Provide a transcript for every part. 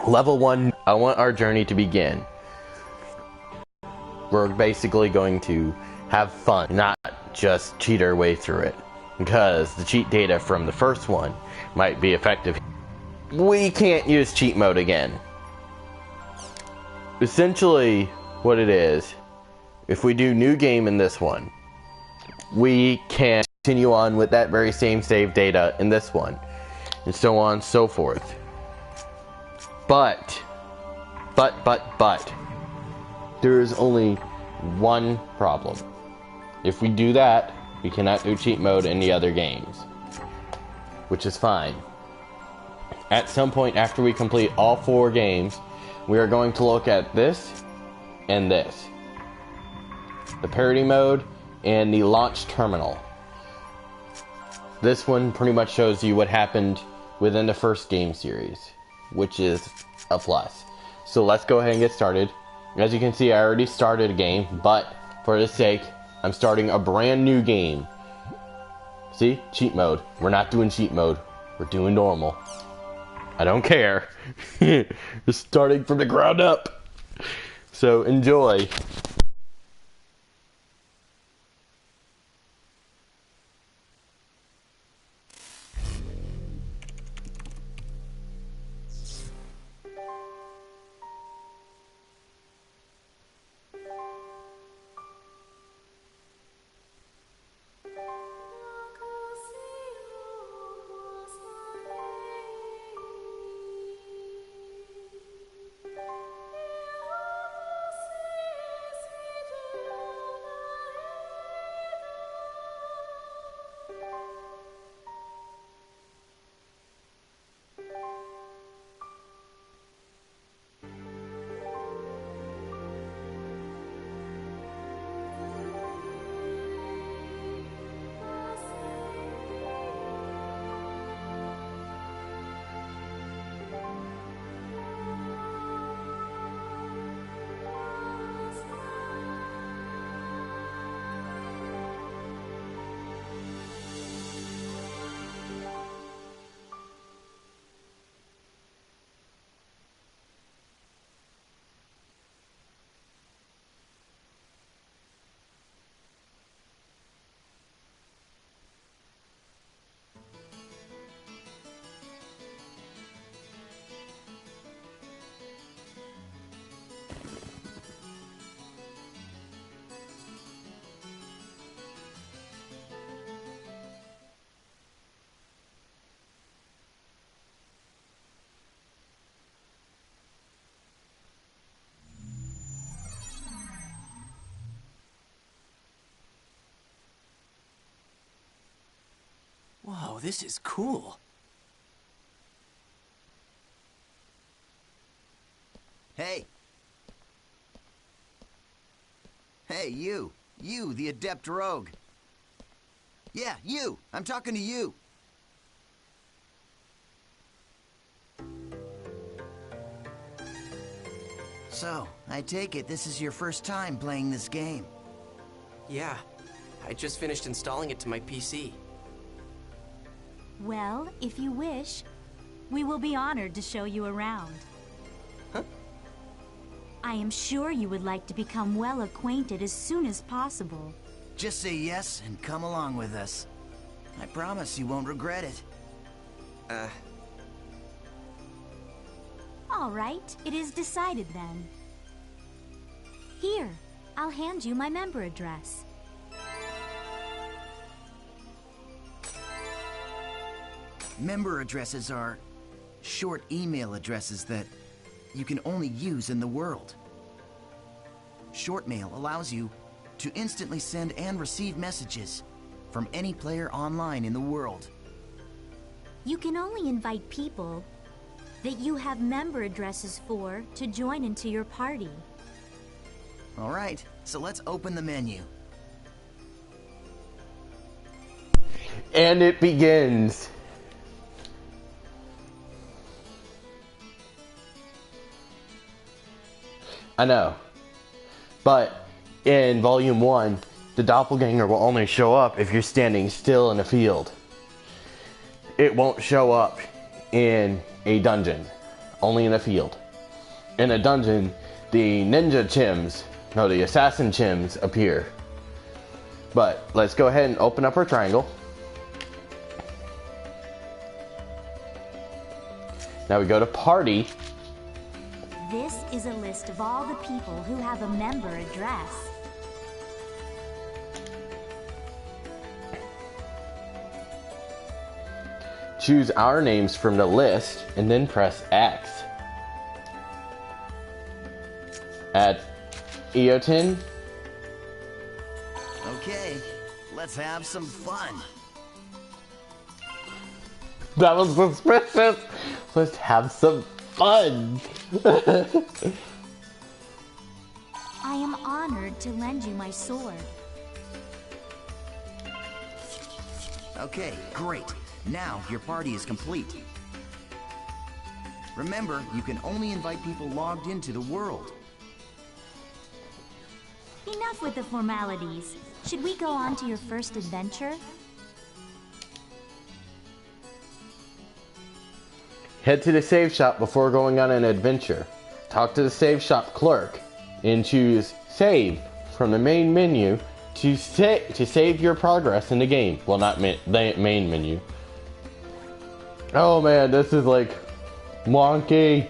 Level 1, I want our journey to begin. We're basically going to have fun, not just cheat our way through it. Because the cheat data from the first one might be effective. We can't use cheat mode again. Essentially, what it is, if we do new game in this one, we can continue on with that very same save data in this one, and so on and so forth. But, there is only one problem. If we do that, we cannot do cheat mode in the other games, which is fine. At some point after we complete all 4 games, we are going to look at this and this. The parody mode and the launch terminal. This one pretty much shows you what happened within the first game series, which is a plus. So let's go ahead and get started. As you can see, I already started a game, but for the sake, I'm starting a brand new game. See? Cheat mode. We're not doing cheat mode. We're doing normal. I don't care. Just starting from the ground up. So enjoy. Whoa, this is cool. Hey. Hey, you. You, the adept rogue. Yeah, you. I'm talking to you. So, I take it this is your first time playing this game. Yeah, I just finished installing it to my PC. Well, if you wish, we will be honored to show you around. Huh? I am sure you would like to become well acquainted as soon as possible. Just say yes and come along with us. I promise you won't regret it. All right, it is decided then. Here, I'll hand you my member address. Member addresses are short email addresses that you can only use in the world. Short mail allows you to instantly send and receive messages from any player online in the world. You can only invite people that you have member addresses for to join into your party. All right, so let's open the menu. And it begins. I know. But in Volume 1, the doppelganger will only show up if you're standing still in a field. It won't show up in a dungeon. only in a field. In a dungeon, the ninja chims, no, the assassin chims appear. But let's go ahead and open up our triangle. Now we go to party. This is a list of all the people who have a member address. Choose our names from the list and then press X. Add Eotin. Okay, let's have some fun. That was suspicious. Let's have some fun. I am honored to lend you my sword. Okay, great. Now your party is complete. Remember, you can only invite people logged into the world. Enough with the formalities. Should we go on to your first adventure? Head to the save shop before going on an adventure. Talk to the save shop clerk and choose Save from the main menu to save your progress in the game. Well, not the main menu. Oh man, this is like wonky.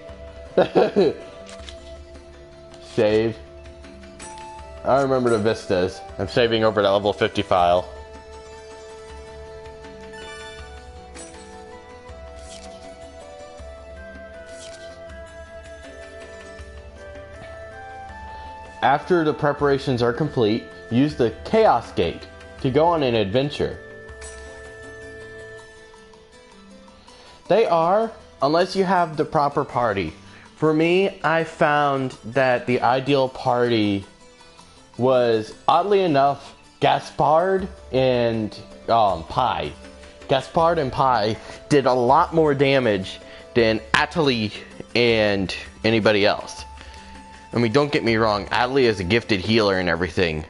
Save. I remember the vistas. I'm saving over to level 50 file. After the preparations are complete, use the Chaos Gate to go on an adventure. They are, unless you have the proper party. For me, I found that the ideal party was, oddly enough, Gaspard and Pi. Gaspard and Pi did a lot more damage than Atali and anybody else. I mean, don't get me wrong, Atali is a gifted healer and everything,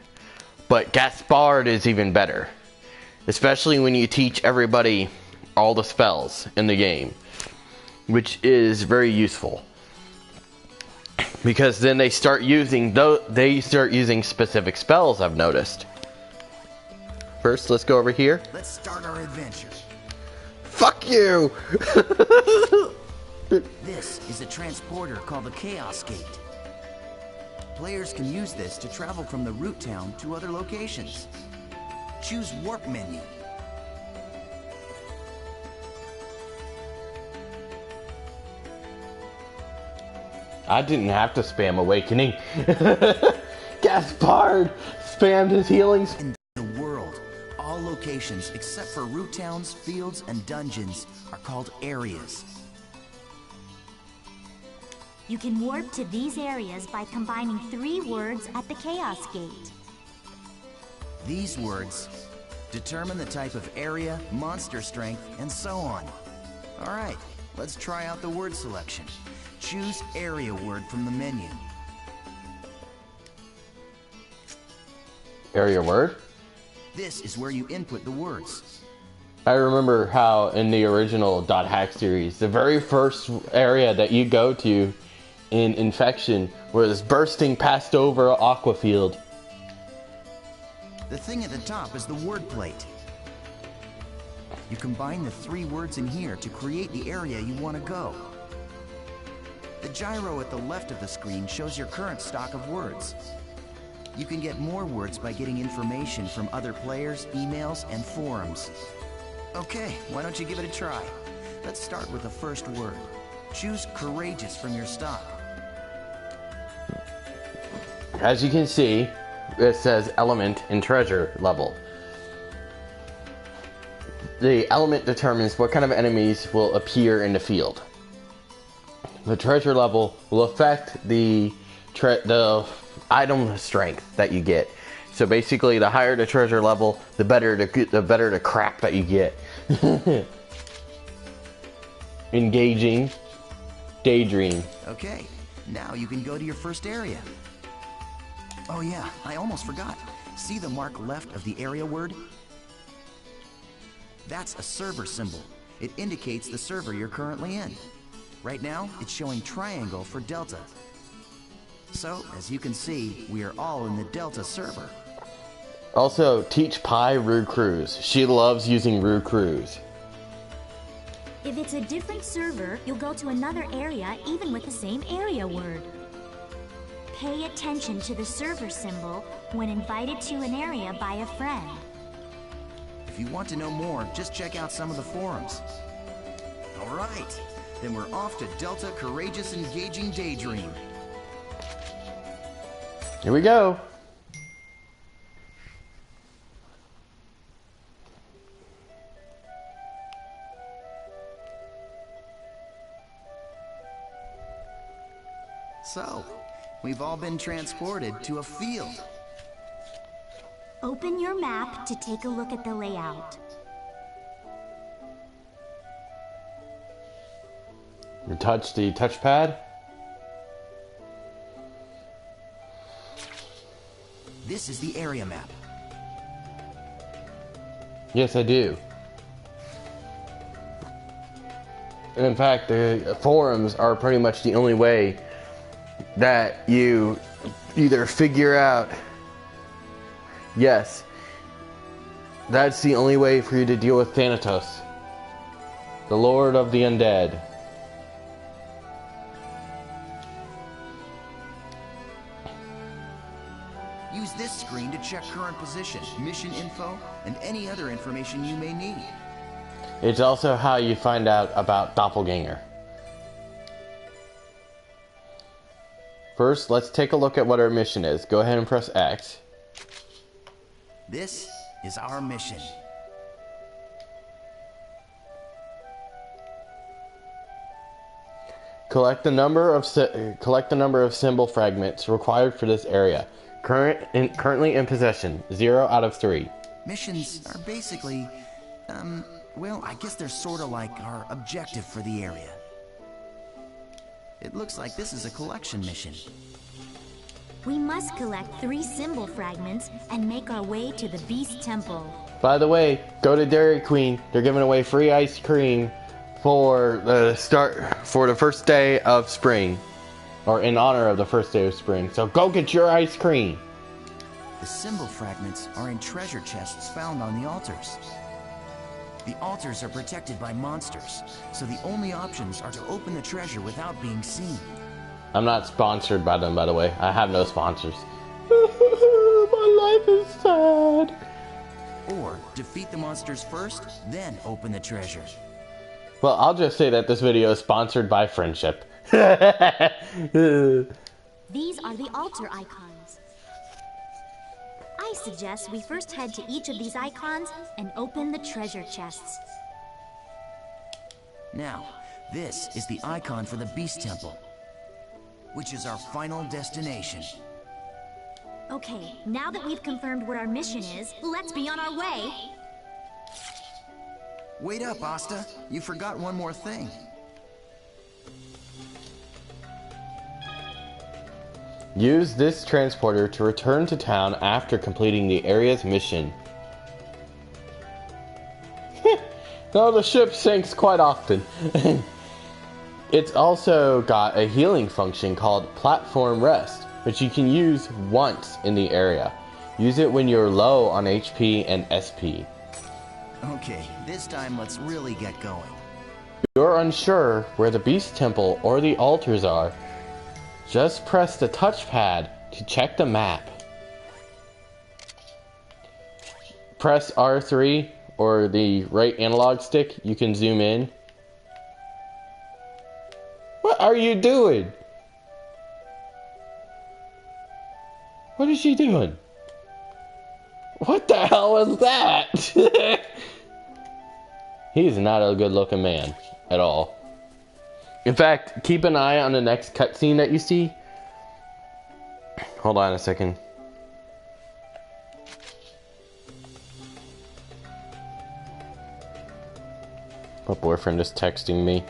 but Gaspard is even better. Especially when you teach everybody all the spells in the game, which is very useful. Because then they start using specific spells, I've noticed. First, let's go over here. Let's start our adventure. Fuck you! This is a transporter called the Chaos Gate. Players can use this to travel from the root town to other locations. Choose Warp menu. I didn't have to spam Awakening. Gaspard spammed his healings. In the world, all locations except for root towns, fields, and dungeons are called areas. You can warp to these areas by combining 3 words at the Chaos Gate. These words determine the type of area, monster strength, and so on. Alright, let's try out the word selection. Choose area word from the menu. Area word? This is where you input the words. I remember how in the original .hack series, the very first area that you go to in Infection was bursting past over Aqua Field. The thing at the top is the word plate. You combine the 3 words in here to create the area you want to go. The gyro at the left of the screen shows your current stock of words. You can get more words by getting information from other players, emails, and forums. Okay, why don't you give it a try? Let's start with the first word. Choose Courageous from your stock. As you can see, it says element and treasure level. The element determines what kind of enemies will appear in the field. The treasure level will affect the item strength that you get. So basically, the higher the treasure level, the better the crap that you get. Engaging, daydream. Okay, now you can go to your first area. Oh yeah, I almost forgot. See the mark left of the area word? That's a server symbol. It indicates the server you're currently in. Right now, it's showing triangle for Delta. So, as you can see, we are all in the Delta server. Also, teach Pi Rue Cruise. She loves using Rue Cruise. If it's a different server, you'll go to another area even with the same area word. Pay attention to the server symbol when invited to an area by a friend. If you want to know more, just check out some of the forums. Alright, then we're off to Delta Courageous Engaging Daydream. Here we go. So, we've all been transported to a field. Open your map to take a look at the layout. You touch the touchpad. This is the area map. Yes, I do. In fact, the forums are pretty much the only way that you either figure out, yes, that's the only way for you to deal with Thanatos, the Lord of the Undead. Use this screen to check current position, mission info, and any other information you may need. It's also how you find out about Doppelganger. First, let's take a look at what our mission is. Go ahead and press X. This is our mission. Collect the number of symbol fragments required for this area. Currently in possession, 0 out of 3. Missions are basically, well, I guess they're sort of like our objective for the area. It looks like this is a collection mission. We must collect 3 symbol fragments and make our way to the Beast Temple. By the way, go to Dairy Queen. They're giving away free ice cream for the first day of spring, or in honor of the first day of spring. So go get your ice cream. The symbol fragments are in treasure chests found on the altars. The altars are protected by monsters, so the only options are to open the treasure without being seen. I'm not sponsored by them, by the way. I have no sponsors. My life is sad. Or defeat the monsters first, then open the treasure. Well, I'll just say that this video is sponsored by Friendship. These are the altar icons. I suggest we first head to each of these icons and open the treasure chests. Now, this is the icon for the Beast Temple, which is our final destination. Okay, now that we've confirmed what our mission is, let's be on our way. Wait up, Asta. You forgot one more thing. Use this transporter to return to town after completing the area's mission. No, the ship sinks quite often. It's also got a healing function called Platform Rest, which you can use once in the area. Use it when you're low on HP and SP. Okay, this time let's really get going. If you're unsure where the Beast Temple or the altars are, just press the touchpad to check the map. Press R3 or the right analog stick, you can zoom in. What are you doing? What is she doing? What the hell was that? He's not a good looking man at all. In fact, keep an eye on the next cutscene that you see. Hold on a second. My boyfriend is texting me.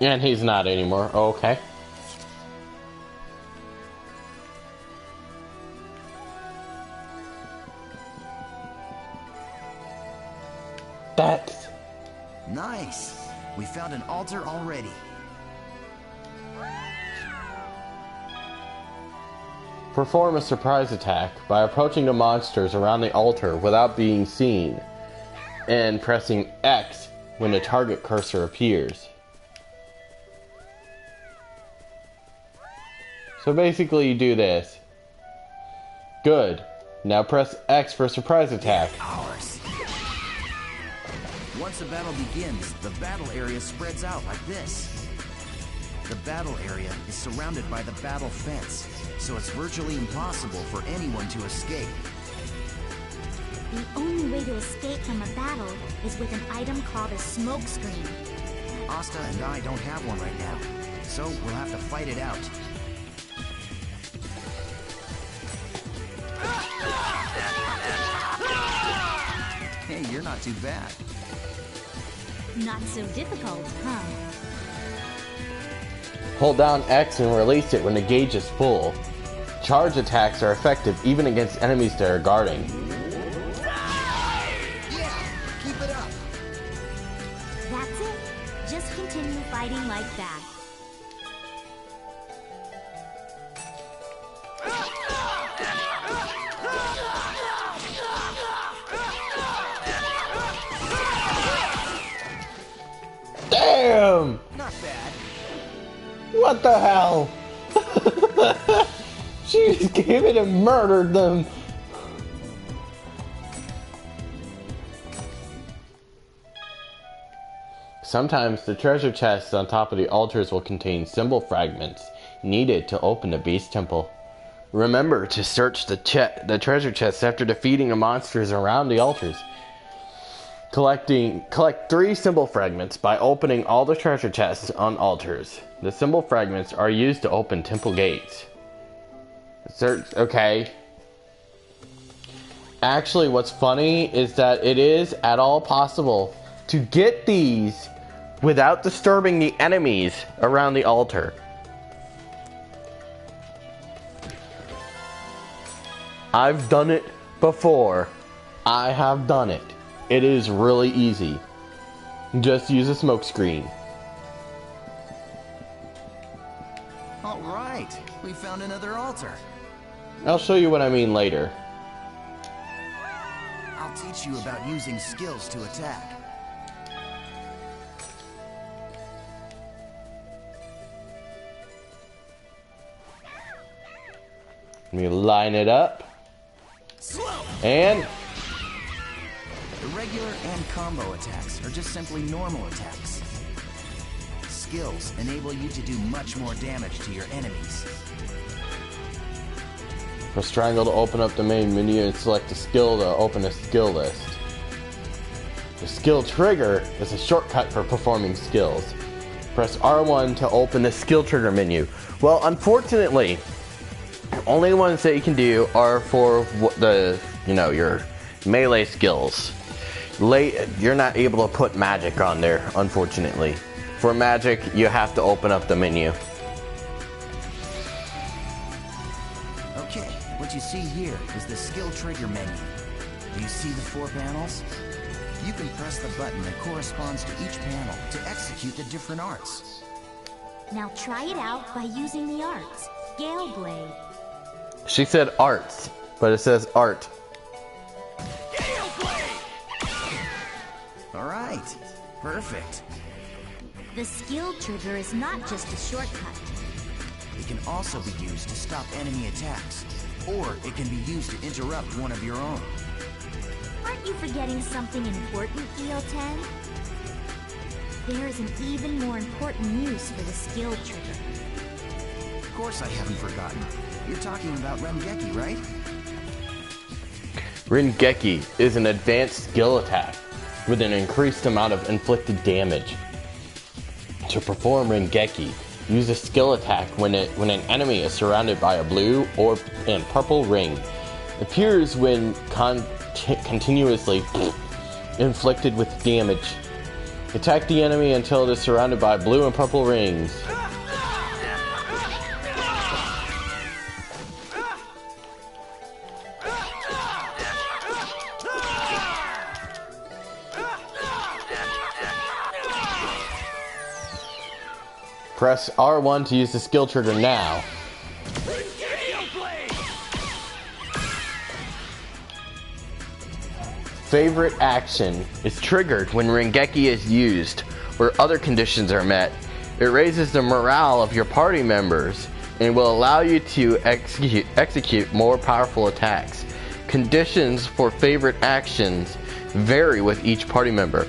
And he's not anymore. Oh, okay. That's... Nice. We found an altar already. Perform a surprise attack by approaching the monsters around the altar without being seen, and pressing X when the target cursor appears. So basically you do this. Good. Now press X for surprise attack. Ours. Once the battle begins, the battle area spreads out like this. The battle area is surrounded by the battle fence, so it's virtually impossible for anyone to escape. The only way to escape from a battle is with an item called a smoke screen. Asta and I don't have one right now, so we'll have to fight it out. Hey, you're not too bad. Not so difficult, huh? Hold down X and release it when the gauge is full. Charge attacks are effective even against enemies that are guarding. Yeah, keep it up. That's it. Just continue fighting like that. Damn! Not bad. What the hell? She just came in and murdered them. Sometimes the treasure chests on top of the altars will contain symbol fragments needed to open the beast temple. Remember to search the treasure chests after defeating the monsters around the altars. Collect 3 symbol fragments by opening all the treasure chests on altars. The symbol fragments are used to open temple gates. Okay. Actually, what's funny is that it is at all possible to get these without disturbing the enemies around the altar. I've done it before. I have done it. It is really easy. Just use a smoke screen. All right, we found another altar. I'll show you what I mean later. I'll teach you about using skills to attack. Let me line it up. Slow. And The regular and combo attacks are just simply normal attacks. Skills enable you to do much more damage to your enemies. press triangle to open up the main menu and select a skill to open a skill list. The skill trigger is a shortcut for performing skills. Press R1 to open the skill trigger menu. Well, unfortunately, only ones that you can do are for the, your melee skills. You're not able to put magic on there, unfortunately. For magic, you have to open up the menu. Okay, what you see here is the skill trigger menu. Do you see the 4 panels? You can press the button that corresponds to each panel to execute the different arts. Now try it out by using the arts. Gale Blade. She said arts, but it says art. Alright, perfect. The skill trigger is not just a shortcut. It can also be used to stop enemy attacks, or it can be used to interrupt one of your own. Aren't you forgetting something important, EO10? There is an even more important use for the skill trigger. Of course I haven't forgotten. You're talking about Rengeki, right? Rengeki is an advanced skill attack with an increased amount of inflicted damage. To perform Rengeki, use a skill attack when an enemy is surrounded by a blue and purple ring. It appears when continuously inflicted with damage. Attack the enemy until it is surrounded by blue and purple rings. Press R1 to use the skill trigger now. Favorite action is triggered when Rengeki is used, where other conditions are met. It raises the morale of your party members and will allow you to execute more powerful attacks. Conditions for favorite actions vary with each party member.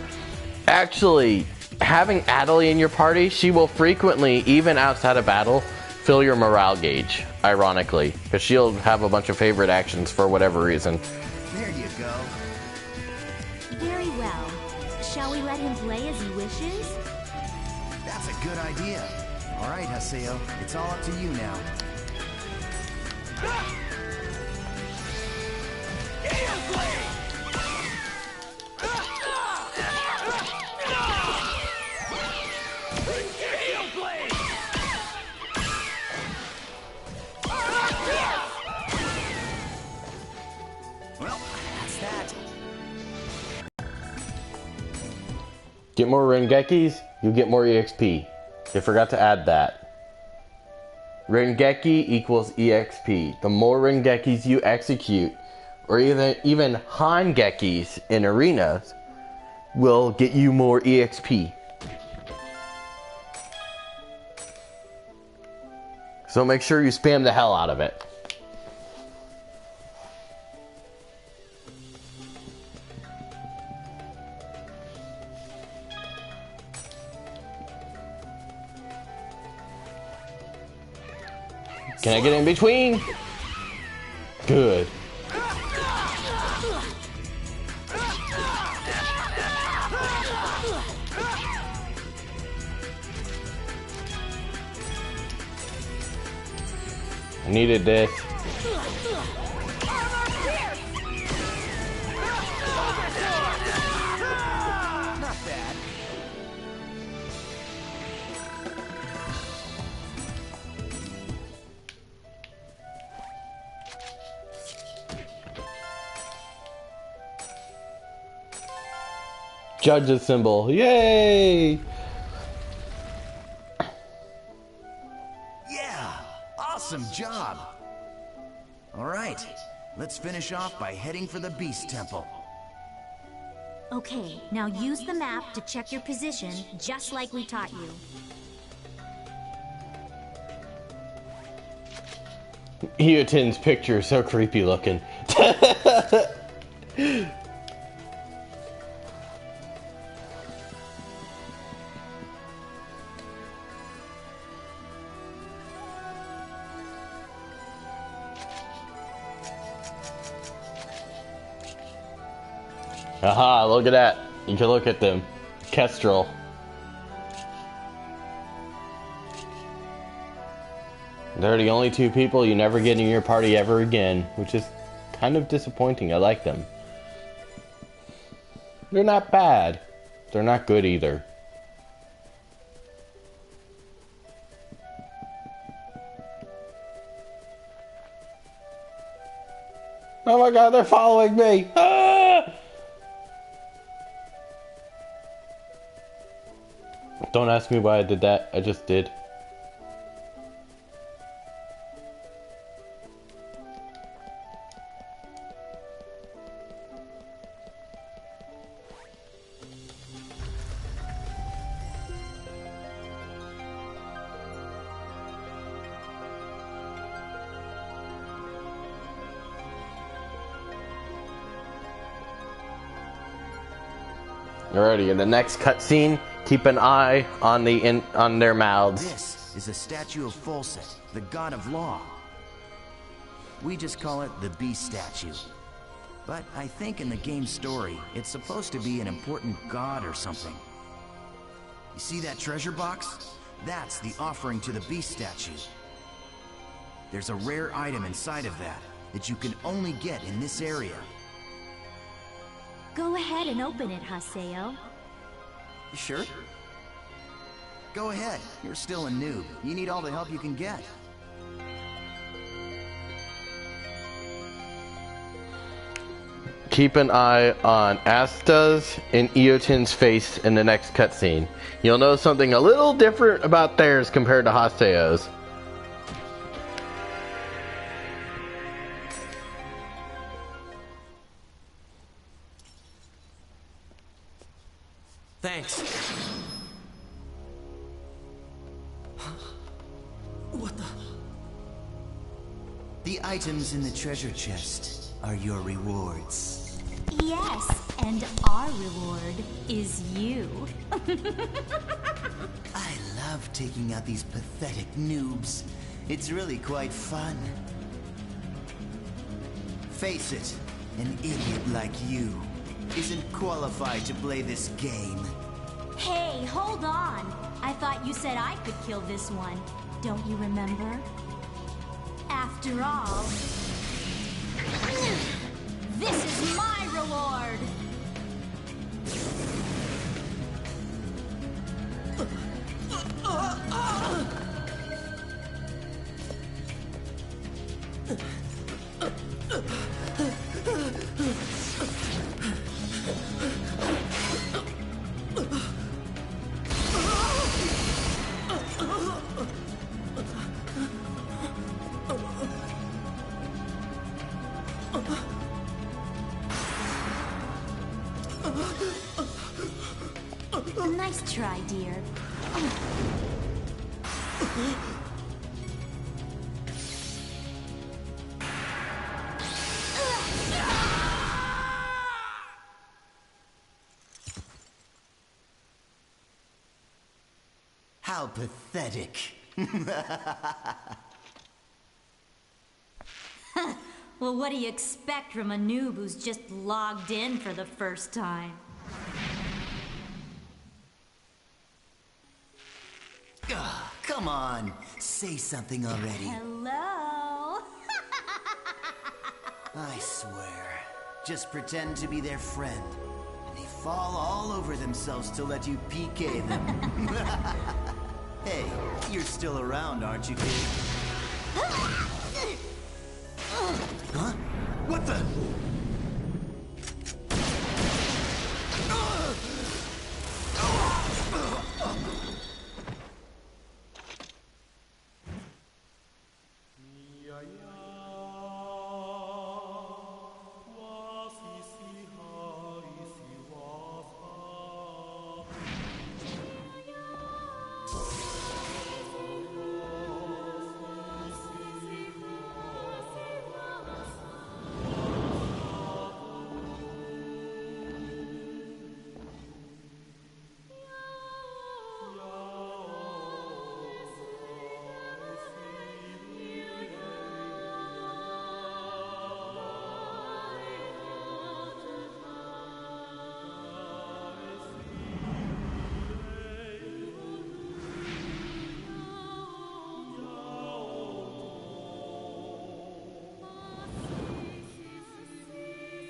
Actually, having Adelie in your party, she will frequently, even outside of battle, fill your morale gauge, ironically, because she'll have a bunch of favorite actions for whatever reason. There you go. Very well. Shall we let him play as he wishes? That's a good idea. All right, Haseo, it's all up to you now. Well, that's that. Get more Rengekis, you get more EXP. You forgot to add that. Rengeki equals EXP. The more Rengekis you execute, or even Hangekis in arenas, will get you more EXP. So make sure you spam the hell out of it. Can I get in between? Good. I needed this. Not bad. Judge's symbol. Yay! Yeah! Awesome job! Alright, let's finish off by heading for the Beast Temple. Okay, now use the map to check your position, just like we taught you. Eotin's picture is so creepy looking. Aha, look at that. You can look at them. Kestrel. They're the only two people you never get in your party ever again, which is kind of disappointing. I like them. They're not bad. They're not good either. Oh my god, they're following me! Ah! Don't ask me why I did that. I just did. Alrighty, in the next cutscene, keep an eye on their mouths. This is a statue of Folset, the god of law. We just call it the Beast statue. But I think in the game's story, it's supposed to be an important god or something. You see that treasure box? That's the offering to the Beast statue. There's a rare item inside of that you can only get in this area. Go ahead and open it, Haseo. You sure? Go ahead. You're still a noob. You need all the help you can get. keep an eye on Asta's and Eoten's face in the next cutscene. You'll notice something a little different about theirs compared to Haseo's. Thanks. What the? The items in the treasure chest are your rewards. Yes, and our reward is you. I love taking out these pathetic noobs. It's really quite fun. Face it, an idiot like you isn't qualified to play this game. Hey, hold on. I thought you said I could kill this one. Don't you remember? After all, this is my reward! Nice try, dear. How pathetic. Well, what do you expect from a noob who's just logged in for the first time? Ugh, come on, say something already. Hello? I swear, just pretend to be their friend. And they fall all over themselves to let you PK them. Hey, you're still around, aren't you, kid? Huh? What the?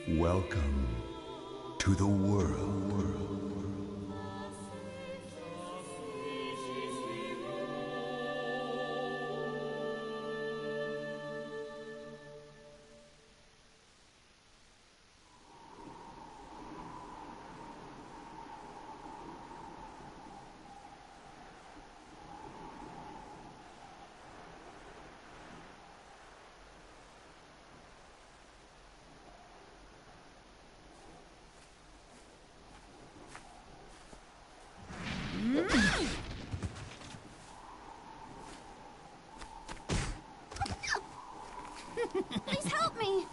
Welcome to the world. Please help me!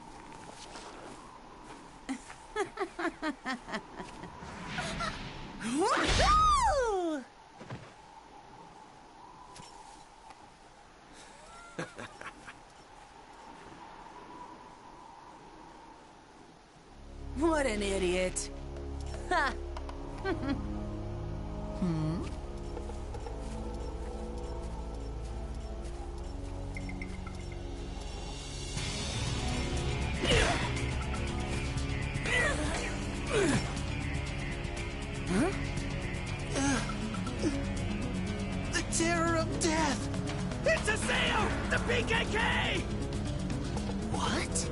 What an idiot. Ha! The terror of death! It's Aseo! The PKK! What?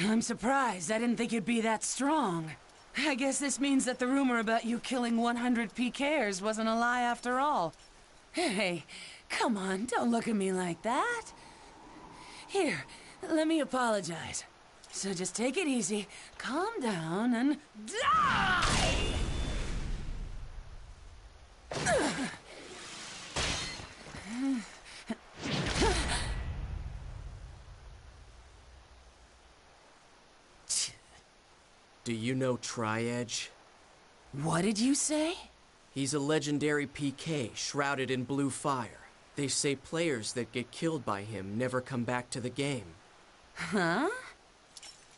I'm surprised. I didn't think you'd be that strong. I guess this means that the rumor about you killing 100 PKers wasn't a lie after all. Hey, come on, don't look at me like that. Here, let me apologize. So just take it easy, calm down, and die! Do you know Tri-Edge? What did you say? He's a legendary PK, shrouded in blue fire. They say players that get killed by him never come back to the game. Huh?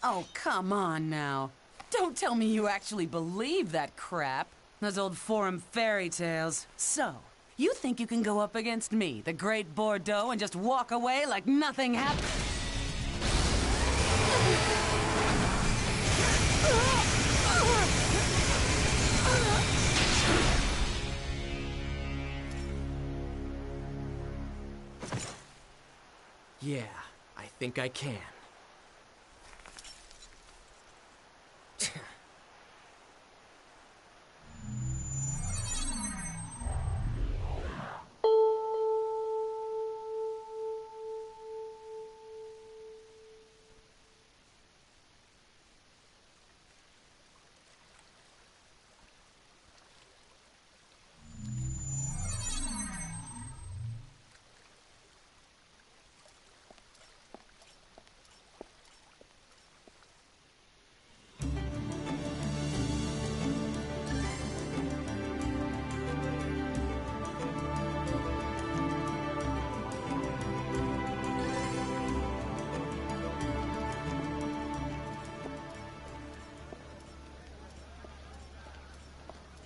Oh, come on now. Don't tell me you actually believe that crap. Those old forum fairy tales. So, you think you can go up against me, the Great Bordeaux, and just walk away like nothing happened? Yeah, I think I can.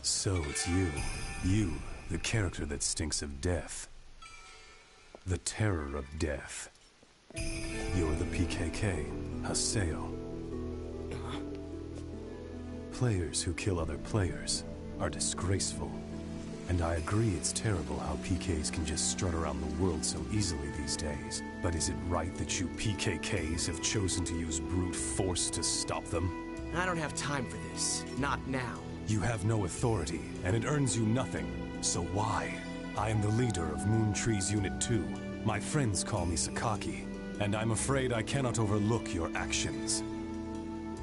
So it's you. You, the character that stinks of death. The terror of death. You're the PKK, Haseo. Players who kill other players are disgraceful. And I agree it's terrible how PKs can just strut around the world so easily these days. But is it right that you PKKs have chosen to use brute force to stop them? I don't have time for this. Not now. You have no authority, and it earns you nothing. So why? I am the leader of Moon Tree's Unit 2. My friends call me Sakaki, and I'm afraid I cannot overlook your actions.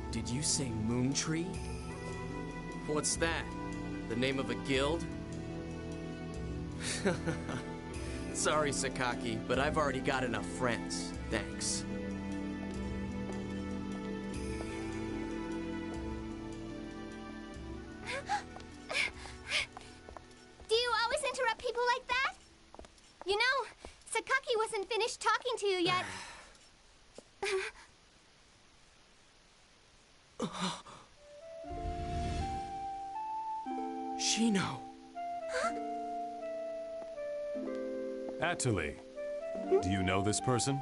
Did you say Moon Tree? What's that? The name of a guild? Sorry, Sakaki, but I've already got enough friends. Thanks. Do you always interrupt people like that? You know, Sakaki wasn't finished talking to you yet. Shino. Atali, do you know this person?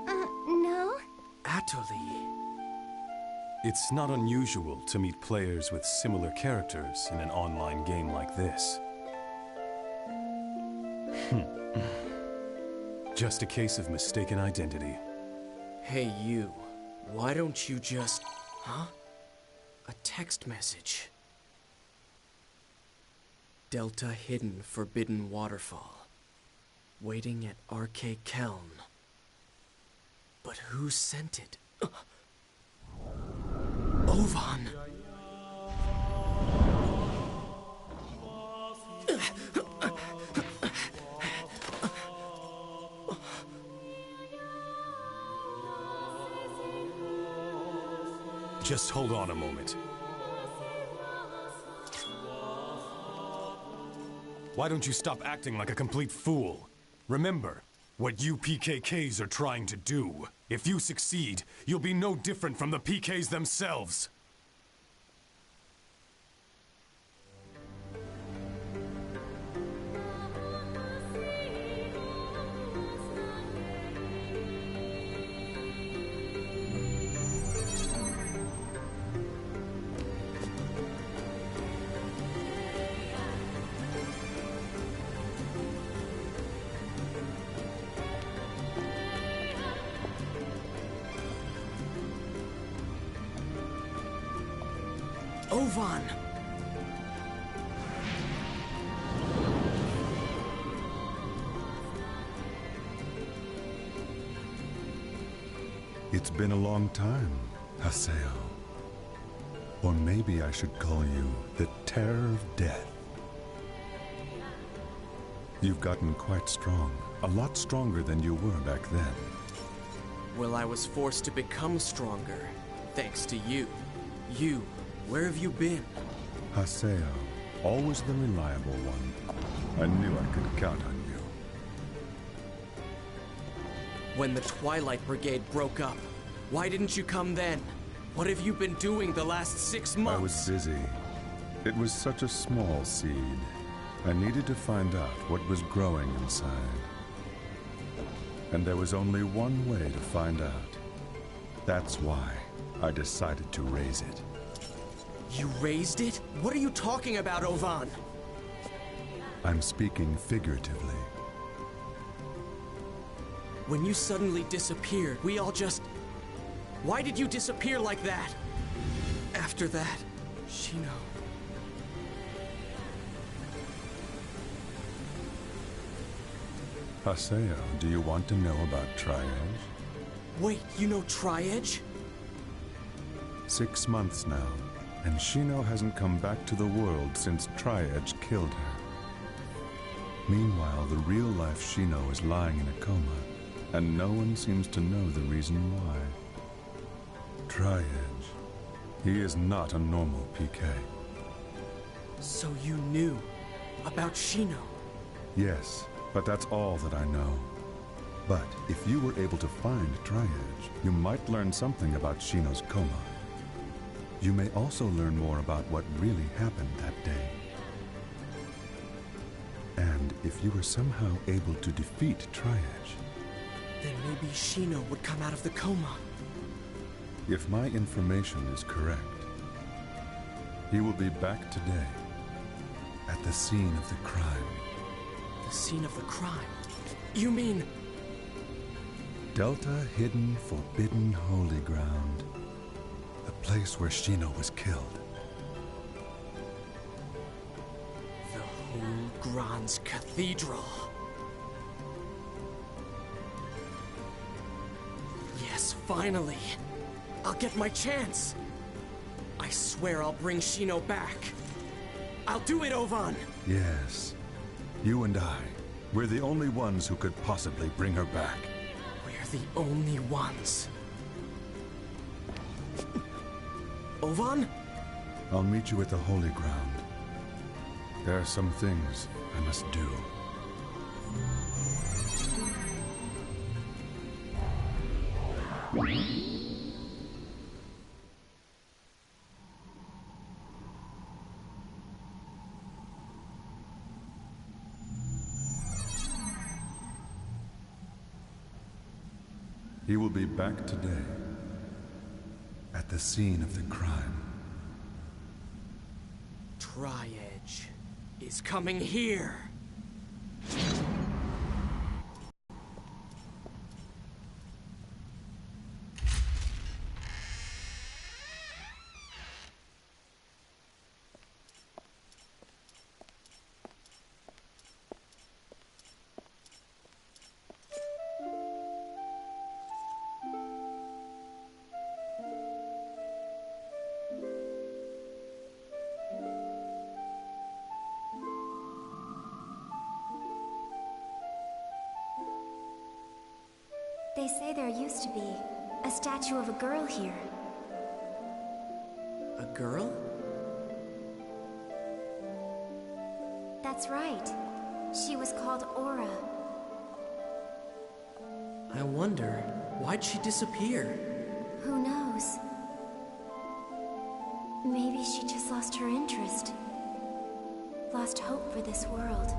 No? Atali. It's not unusual to meet players with similar characters in an online game like this. Just a case of mistaken identity. Hey, you. Why don't you just... Huh? A text message. Delta Hidden Forbidden Waterfall. Waiting at RK Keln. But who sent it? Ovan! Just hold on a moment. Why don't you stop acting like a complete fool? Remember what you PKKs are trying to do. If you succeed, you'll be no different from the PKs themselves. Ovan! It's been a long time, Haseo. Or maybe I should call you the Terror of Death. You've gotten quite strong, a lot stronger than you were back then. Well, I was forced to become stronger, thanks to you. You, where have you been? Haseo, always the reliable one. I knew I could count on you. When the Twilight Brigade broke up, why didn't you come then? What have you been doing the last 6 months? I was busy. It was such a small seed. I needed to find out what was growing inside. And there was only one way to find out. That's why I decided to raise it. You raised it? What are you talking about, Ovan? I'm speaking figuratively. When you suddenly disappeared, we all just... Why did you disappear like that? After that, Shino... Haseo, do you want to know about Tri-Edge? Wait, you know Tri-Edge? 6 months now, and Shino hasn't come back to the world since Tri-Edge killed her. Meanwhile, the real-life Shino is lying in a coma, and no one seems to know the reason why. Tri-Edge, he is not a normal PK. So you knew about Shino? Yes, but that's all that I know. But if you were able to find Tri-Edge, you might learn something about Shino's coma. You may also learn more about what really happened that day. And if you were somehow able to defeat Tri-Edge, then maybe Shino would come out of the coma. If my information is correct, he will be back today at the scene of the crime. The scene of the crime? You mean... Delta Hidden Forbidden Holy Ground. The place where Shino was killed. The Hulgran's Cathedral. Yes, finally. I'll get my chance. I swear I'll bring Shino back. I'll do it, Ovan! Yes. You and I. We're the only ones who could possibly bring her back. We're the only ones. Ovan? I'll meet you at the Holy Ground. There are some things I must do. He will be back today, at the scene of the crime. Tri-Edge is coming here. They say there used to be a statue of a girl here. A girl? That's right. She was called Aura. I wonder, why'd she disappear? Who knows? Maybe she just lost her interest. Lost hope for this world.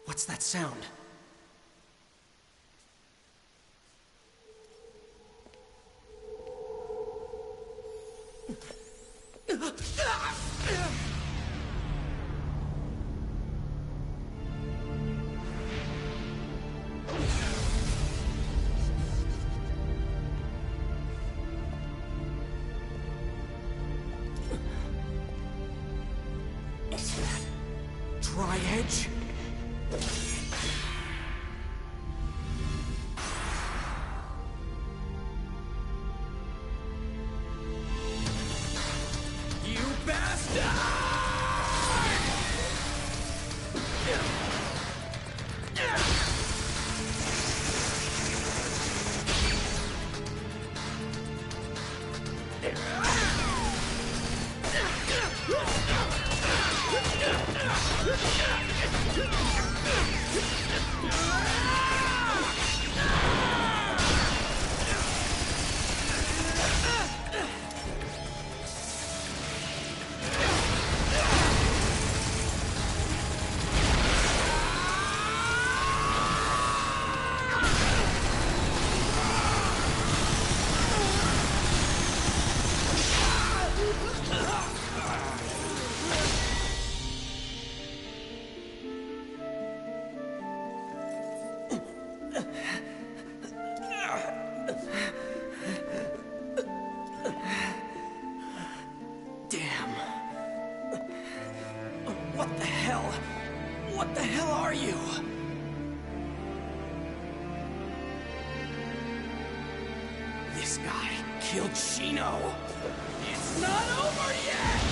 What's that sound? Tri-Edge? You bastard! What the hell are you? This guy killed Shino. It's not over yet!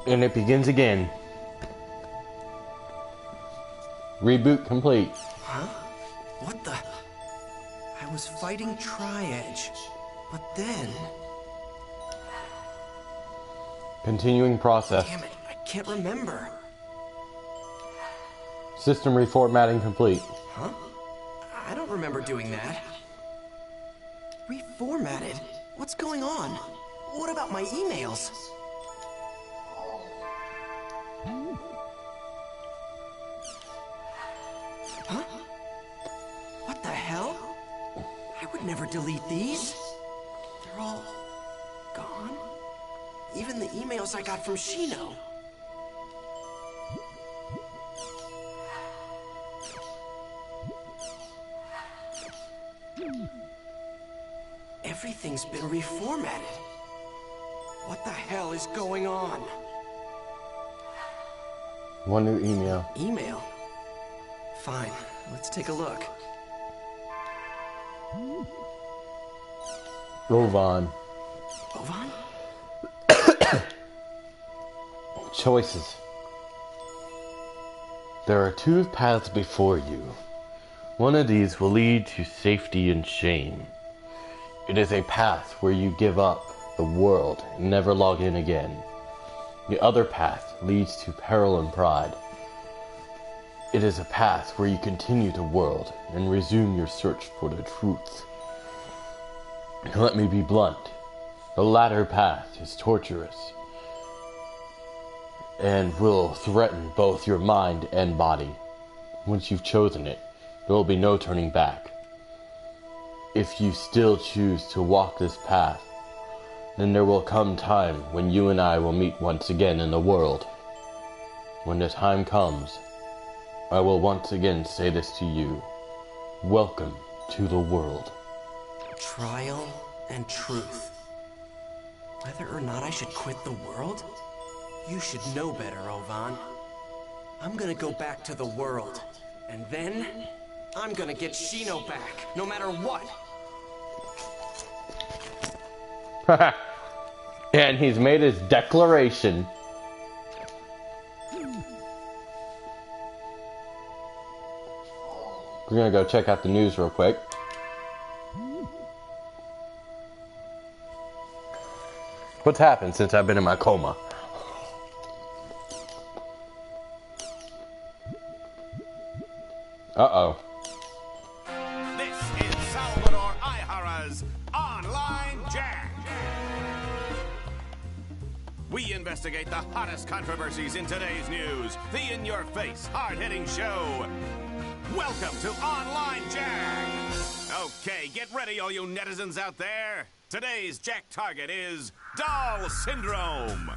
And it begins again. Reboot complete. Huh? What the? I was fighting Tri-Edge, but then... Continuing process. Damn it, I can't remember. System reformatting complete. Huh? I don't remember doing that. Reformatted? What's going on? What about my emails? Huh? What the hell? I would never delete these. They're all gone. Even the emails I got from Shino. Everything's been reformatted. What the hell is going on? One new email. Email? Fine, let's take a look. Rovan. Ovan? Choices. There are two paths before you. One of these will lead to safety and shame. It is a path where you give up the world and never log in again. The other path leads to peril and pride. It is a path where you continue the world and resume your search for the truth. Let me be blunt. The latter path is torturous. and will threaten both your mind and body. Once you've chosen it, there will be no turning back. If you still choose to walk this path, then there will come time when you and I will meet once again in the world. When the time comes, I will once again say this to you. Welcome to the world. Trial and truth. Whether or not I should quit the world? You should know better, Ovan. I'm gonna go back to the world. And then, I'm gonna get Shino back, no matter what. And he's made his declaration. We're gonna go check out the news real quick. What's happened since I've been in my coma? Uh-oh. This is Salvador Aihara's Online Jack. We investigate the hottest controversies in today's news. The in-your-face, hard-hitting show. Welcome to Online Jack. Okay, get ready, all you netizens out there. Today's Jack target is Doll Syndrome.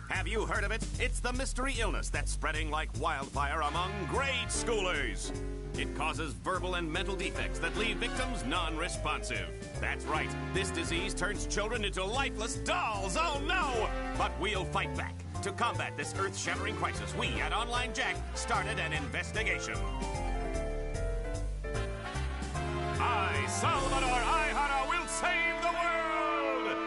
Have you heard of it? It's the mystery illness that's spreading like wildfire among grade schoolers. It causes verbal and mental defects that leave victims non-responsive. That's right, this disease turns children into lifeless dolls, oh no! But we'll fight back. To combat this earth-shattering crisis, we at Online Jack started an investigation. I, Salvador Aihara, will save the world!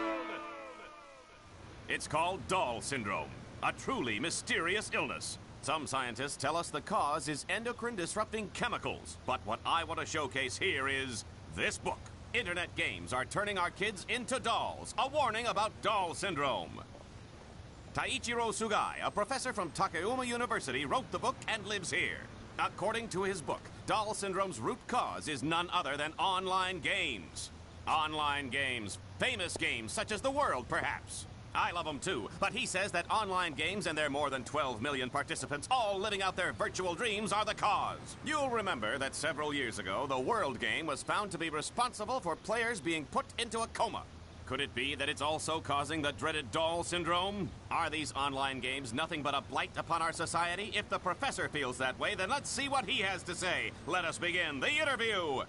It's called Doll Syndrome, a truly mysterious illness. Some scientists tell us the cause is endocrine-disrupting chemicals, but what I want to showcase here is this book. Internet games are turning our kids into dolls, a warning about Doll Syndrome. Taichiro Sugai, a professor from Takayama University, wrote the book and lives here. According to his book, Doll Syndrome's root cause is none other than online games. Online games. Famous games such as The World, perhaps. I love them too, but he says that online games and their more than 12 million participants all living out their virtual dreams are the cause. You'll remember that several years ago, the World game was found to be responsible for players being put into a coma. Could it be that it's also causing the dreaded Doll Syndrome? Are these online games nothing but a blight upon our society? If the professor feels that way, then let's see what he has to say. Let us begin the interview.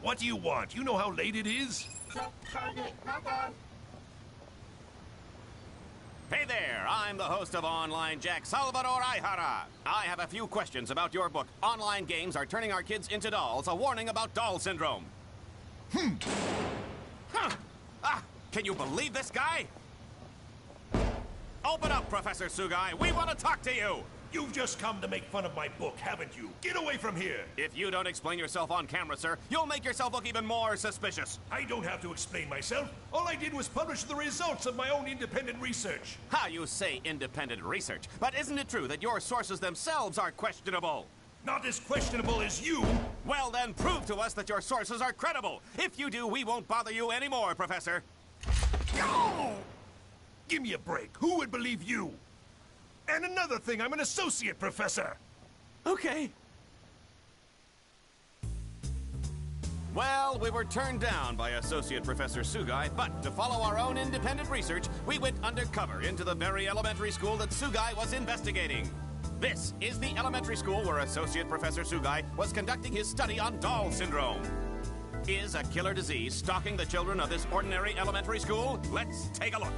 What do you want? You know how late it is? Hey there, I'm the host of Online Jack, Salvador Aihara. I have a few questions about your book, Online Games Are Turning Our Kids into Dolls, a warning about Doll Syndrome. Can you believe this guy? Open up, Professor Sugai. We want to talk to you. You've just come to make fun of my book, haven't you? Get away from here! If you don't explain yourself on camera, sir, you'll make yourself look even more suspicious. I don't have to explain myself. All I did was publish the results of my own independent research. How you say independent research, but isn't it true that your sources themselves are questionable? Not as questionable as you. Well, then prove to us that your sources are credible. If you do, we won't bother you anymore, Professor. Oh! Give me a break. Who would believe you? And another thing, I'm an associate professor. Okay. Well, we were turned down by Associate Professor Sugai, but to follow our own independent research, we went undercover into the very elementary school that Sugai was investigating. This is the elementary school where Associate Professor Sugai was conducting his study on Doll Syndrome. Is a killer disease stalking the children of this ordinary elementary school? Let's take a look.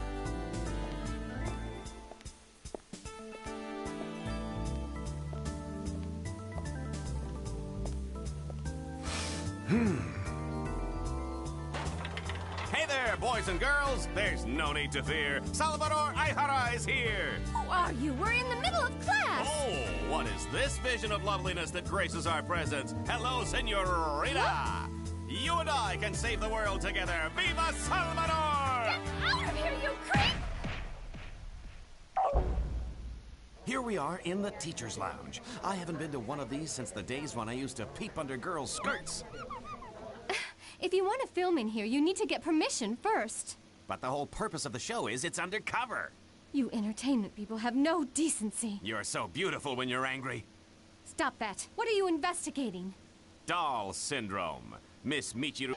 Hey there, boys and girls. There's no need to fear. Salvador Aihara is here. Who are you? We're in the middle of class. Oh, what is this vision of loveliness that graces our presence? Hello, senorita. You and I can save the world together. Viva Salvador! Get out of here, you creep! Here we are in the teacher's lounge. I haven't been to one of these since the days when I used to peep under girls' skirts. If you want to film in here, you need to get permission first. But the whole purpose of the show is it's undercover. You entertainment people have no decency. You're so beautiful when you're angry. Stop that. What are you investigating? Doll syndrome. Miss Michiru...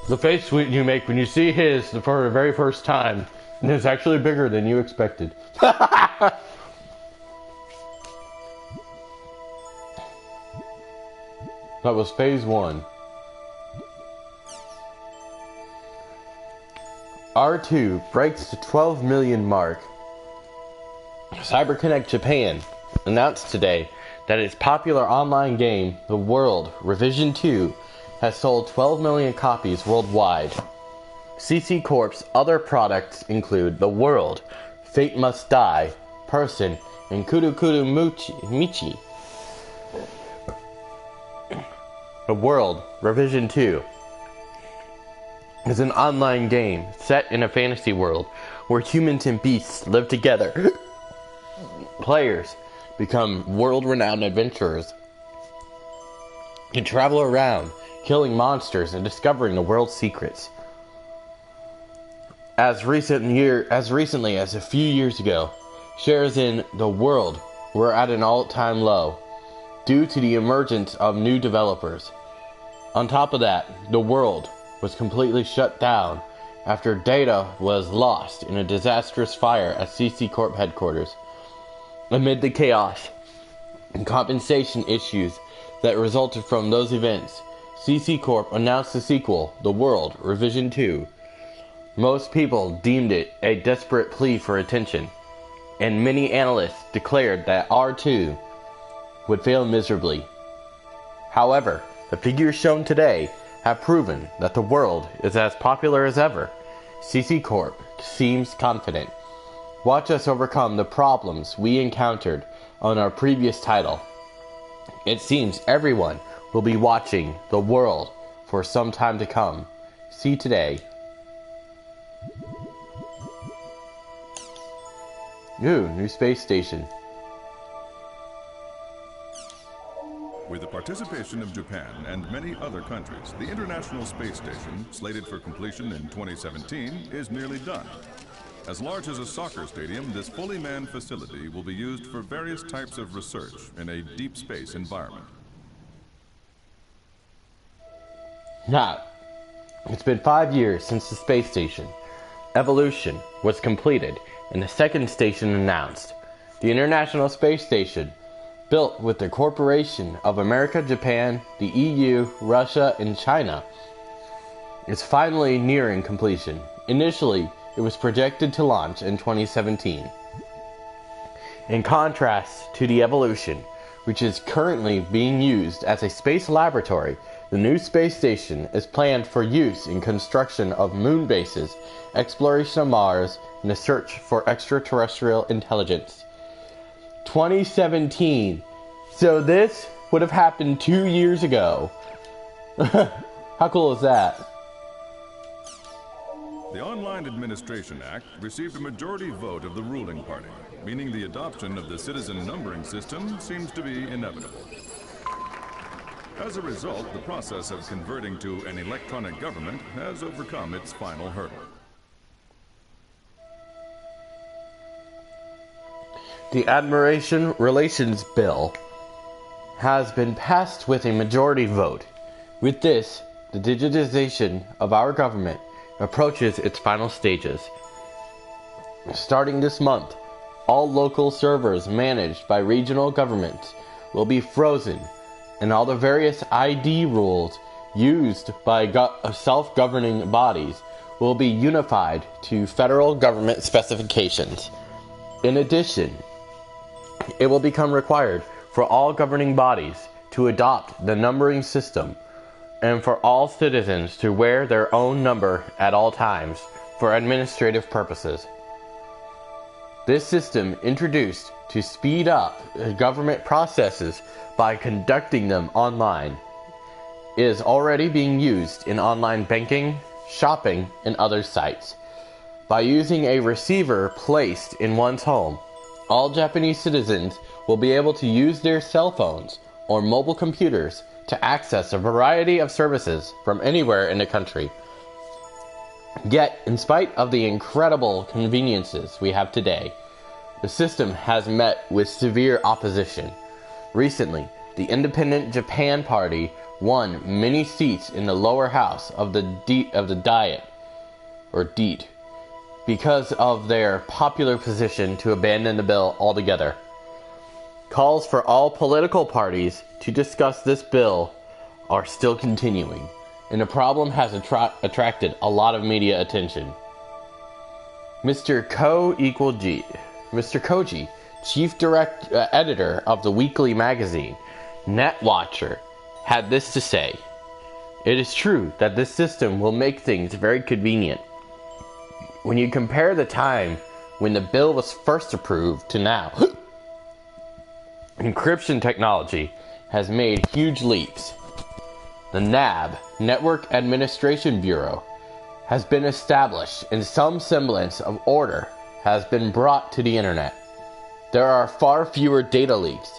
The face you make when you see his for the very first time is actually bigger than you expected. That was phase 1. R2 breaks the 12 million mark. CyberConnect Japan announced today that its popular online game, The World Revision 2, has sold 12 million copies worldwide. CC Corp's other products include The World, Fate Must Die, Person, and Kuru Michi. The World Revision 2 is an online game set in a fantasy world where humans and beasts live together. Players become world-renowned adventurers and travel around killing monsters and discovering the world's secrets. As recently as a few years ago, shares in The World were at an all-time low due to the emergence of new developers. On top of that, The World was completely shut down after data was lost in a disastrous fire at CC Corp headquarters. Amid the chaos and compensation issues that resulted from those events, CC Corp announced the sequel, The World Revision 2. Most people deemed it a desperate plea for attention, and many analysts declared that R2 would fail miserably. However, the figures shown today have proven that The World is as popular as ever. CC Corp seems confident. Watch us overcome the problems we encountered on our previous title. It seems everyone will be watching The World for some time to come. See today. Ooh, new space station. With the participation of Japan and many other countries, the International Space Station, slated for completion in 2017, is nearly done. As large as a soccer stadium, this fully manned facility will be used for various types of research in a deep space environment. Now, it's been 5 years since the space station evolution was completed and the second station announced. The International Space Station, built with the Corporation of America, Japan, the EU, Russia, and China, is finally nearing completion. Initially, it was projected to launch in 2017. In contrast to the Evolution, which is currently being used as a space laboratory, the new space station is planned for use in construction of moon bases, exploration of Mars, and the search for extraterrestrial intelligence. 2017. So this would have happened 2 years ago. How cool is that? The Online Administration Act received a majority vote of the ruling party, meaning the adoption of the citizen numbering system seems to be inevitable. As a result, the process of converting to an electronic government has overcome its final hurdle. The Admiration Relations Bill has been passed with a majority vote. With this, the digitization of our government approaches its final stages. Starting this month, all local servers managed by regional governments will be frozen, and all the various ID rules used by self-governing bodies will be unified to federal government specifications. In addition, it will become required for all governing bodies to adopt the numbering system and for all citizens to wear their own number at all times for administrative purposes. This system, introduced to speed up government processes by conducting them online, is already being used in online banking, shopping, and other sites. By using a receiver placed in one's home, all Japanese citizens will be able to use their cell phones or mobile computers to access a variety of services from anywhere in the country. Yet, in spite of the incredible conveniences we have today, the system has met with severe opposition. Recently, the Independent Japan Party won many seats in the lower house of the Diet, because of their popular position to abandon the bill altogether. Calls for all political parties to discuss this bill are still continuing, and the problem has attracted a lot of media attention. Mr. Koji, chief editor of the weekly magazine Netwatcher, had this to say: "It is true that this system will make things very convenient. When you compare the time when the bill was first approved to now, encryption technology has made huge leaps. The NAB, Network Administration Bureau, has been established, and some semblance of order has been brought to the internet. There are far fewer data leaks,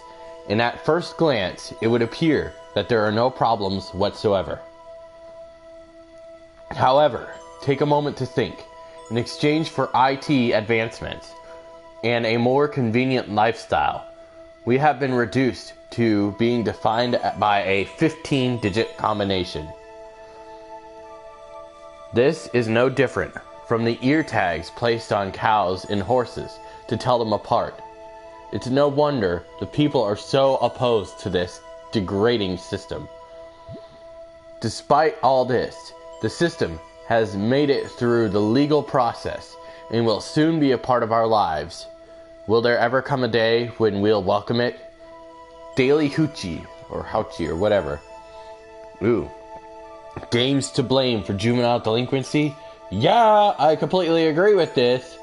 and at first glance it would appear that there are no problems whatsoever. However, take a moment to think. In exchange for IT advancements and a more convenient lifestyle, we have been reduced to being defined by a 15-digit combination. This is no different from the ear tags placed on cows and horses to tell them apart. It's no wonder the people are so opposed to this degrading system. Despite all this, the system has made it through the legal process and will soon be a part of our lives. Will there ever come a day when we'll welcome it? Daily Hoochie, or Houchie, or whatever. Ooh. Games to blame for juvenile delinquency? Yeah, I completely agree with this.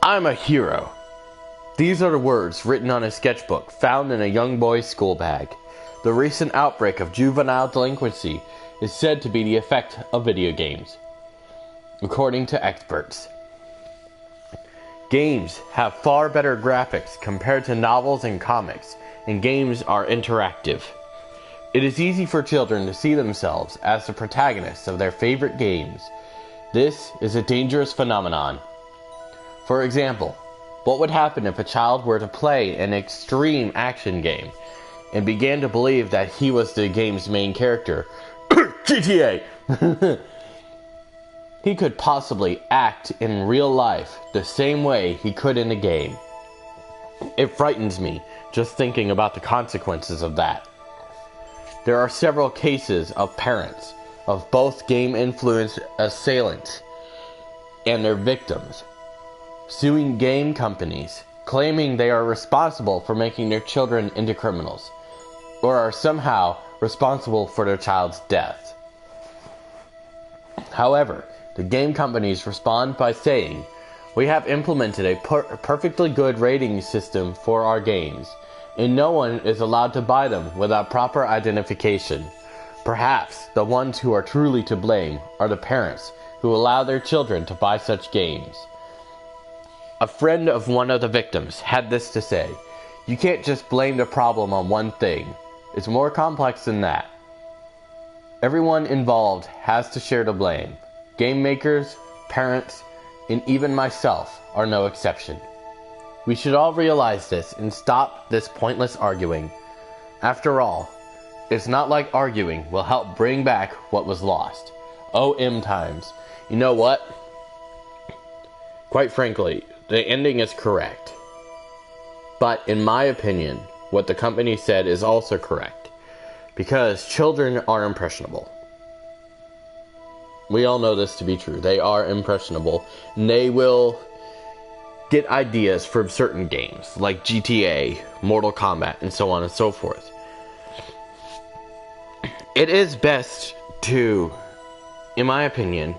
I'm a hero. These are the words written on a sketchbook found in a young boy's school bag. The recent outbreak of juvenile delinquency is said to be the effect of video games, according to experts. Games have far better graphics compared to novels and comics, and games are interactive. It is easy for children to see themselves as the protagonists of their favorite games. This is a dangerous phenomenon. For example, what would happen if a child were to play an extreme action game and began to believe that he was the game's main character? GTA! He could possibly act in real life the same way he could in the game. It frightens me just thinking about the consequences of that. There are several cases of parents of both game-influenced assailants and their victims suing game companies, claiming they are responsible for making their children into criminals, or are somehow responsible for their child's death. However, the game companies respond by saying, "We have implemented a perfectly good rating system for our games, and no one is allowed to buy them without proper identification." Perhaps the ones who are truly to blame are the parents who allow their children to buy such games. A friend of one of the victims had this to say: "You can't just blame the problem on one thing. It's more complex than that. Everyone involved has to share the blame. Game makers, parents, and even myself are no exception. We should all realize this and stop this pointless arguing. After all, it's not like arguing will help bring back what was lost. OM times. You know what? Quite frankly, the ending is correct. But in my opinion, what the company said is also correct. Because children are impressionable. We all know this to be true. They are impressionable. And they will get ideas from certain games, like GTA, Mortal Kombat, and so on and so forth. It is best to, in my opinion,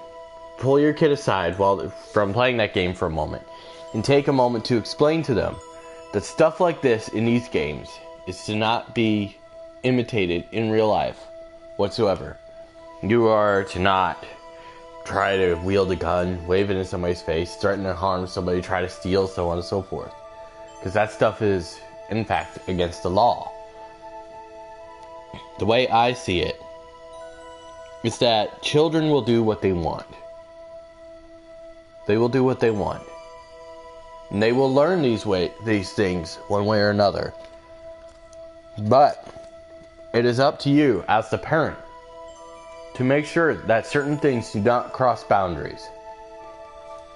pull your kid aside from playing that game for a moment, and take a moment to explain to them that stuff like this in these games is to not be imitated in real life. whatsoever. You are to not try to wield a gun, wave it in somebody's face, threaten to harm somebody, try to steal, so on and so forth. Because that stuff is, in fact, against the law. The way I see it is that children will do what they want. They will do what they want. And they will learn these things one way or another. But it is up to you as the parent to make sure that certain things do not cross boundaries.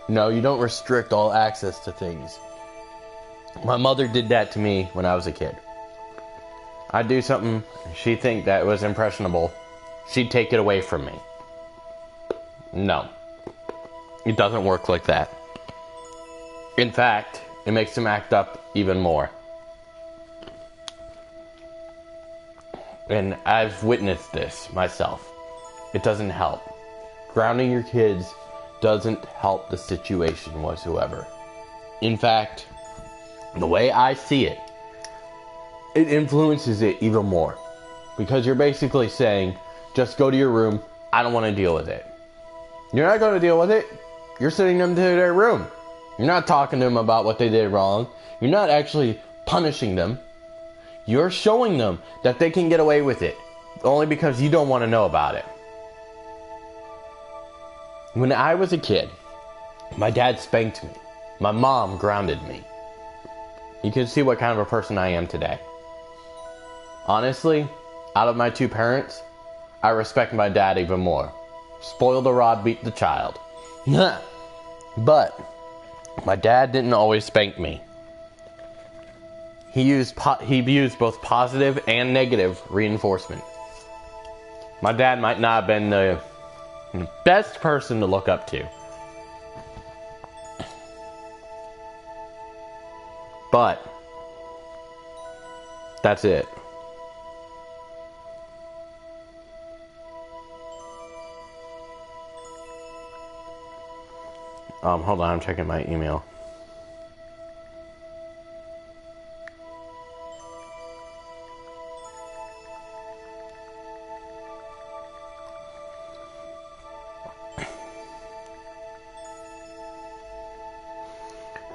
No, you don't restrict all access to things. My mother did that to me when I was a kid. I'd do something, she'd think that was impressionable. She'd take it away from me. No. It doesn't work like that. In fact, it makes them act up even more. And I've witnessed this myself. It doesn't help. Grounding your kids doesn't help the situation whatsoever. In fact, the way I see it, it influences it even more. Because you're basically saying, just go to your room, I don't want to deal with it. You're not going to deal with it. You're sending them to their room. You're not talking to them about what they did wrong. You're not actually punishing them. You're showing them that they can get away with it, only because you don't want to know about it. When I was a kid, my dad spanked me. My mom grounded me. You can see what kind of a person I am today. Honestly, out of my two parents, I respect my dad even more. Spoil the rod, beat the child. But my dad didn't always spank me. He used both positive and negative reinforcement. My dad might not have been the best person to look up to. But that's it. Hold on, I'm checking my email.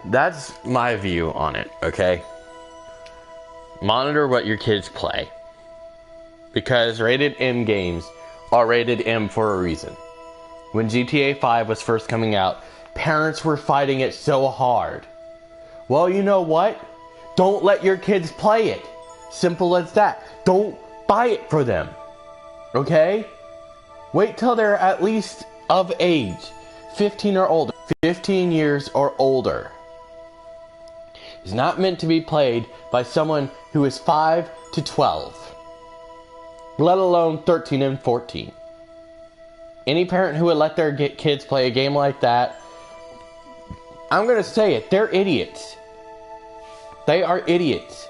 That's my view on it, okay? Monitor what your kids play. Because rated M games are rated M for a reason. When GTA 5 was first coming out, parents were fighting it so hard. Well, you know what? Don't let your kids play it. Simple as that. Don't buy it for them. Okay? Wait till they're at least of age. 15 or older. 15 years or older. It's not meant to be played by someone who is 5 to 12. Let alone 13 and 14. Any parent who would let their kids play a game like that, I'm going to say it, they're idiots. They are idiots.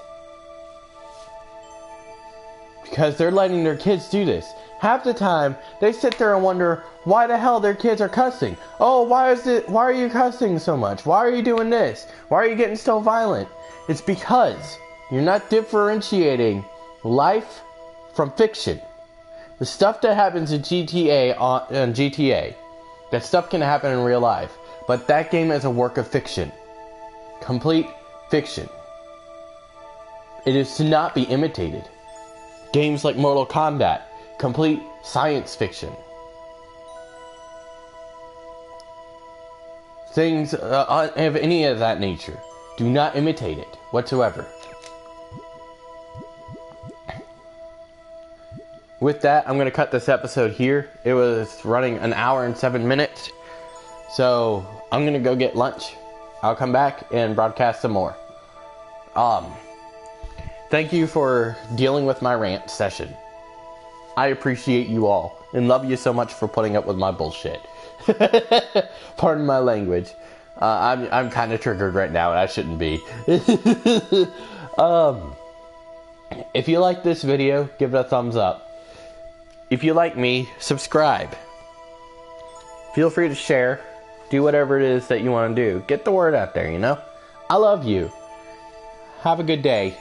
Because they're letting their kids do this. Half the time, they sit there and wonder why the hell their kids are cussing. Oh, why are you cussing so much? Why are you doing this? Why are you getting so violent? It's because you're not differentiating life from fiction. The stuff that happens in GTA, that stuff can happen in real life. But that game is a work of fiction. Complete fiction. It is to not be imitated. Games like Mortal Kombat, complete science fiction. Things of any of that nature. Do not imitate it whatsoever. With that, I'm going to cut this episode here. It was running an hour and 7 minutes. So, I'm going to go get lunch. I'll come back and broadcast some more. Thank you for dealing with my rant session. I appreciate you all and love you so much for putting up with my bullshit. Pardon my language. I'm kind of triggered right now and I shouldn't be. If you like this video, give it a thumbs up. If you like me, subscribe. Feel free to share. Do whatever it is that you want to do. Get the word out there, you know? I love you. Have a good day.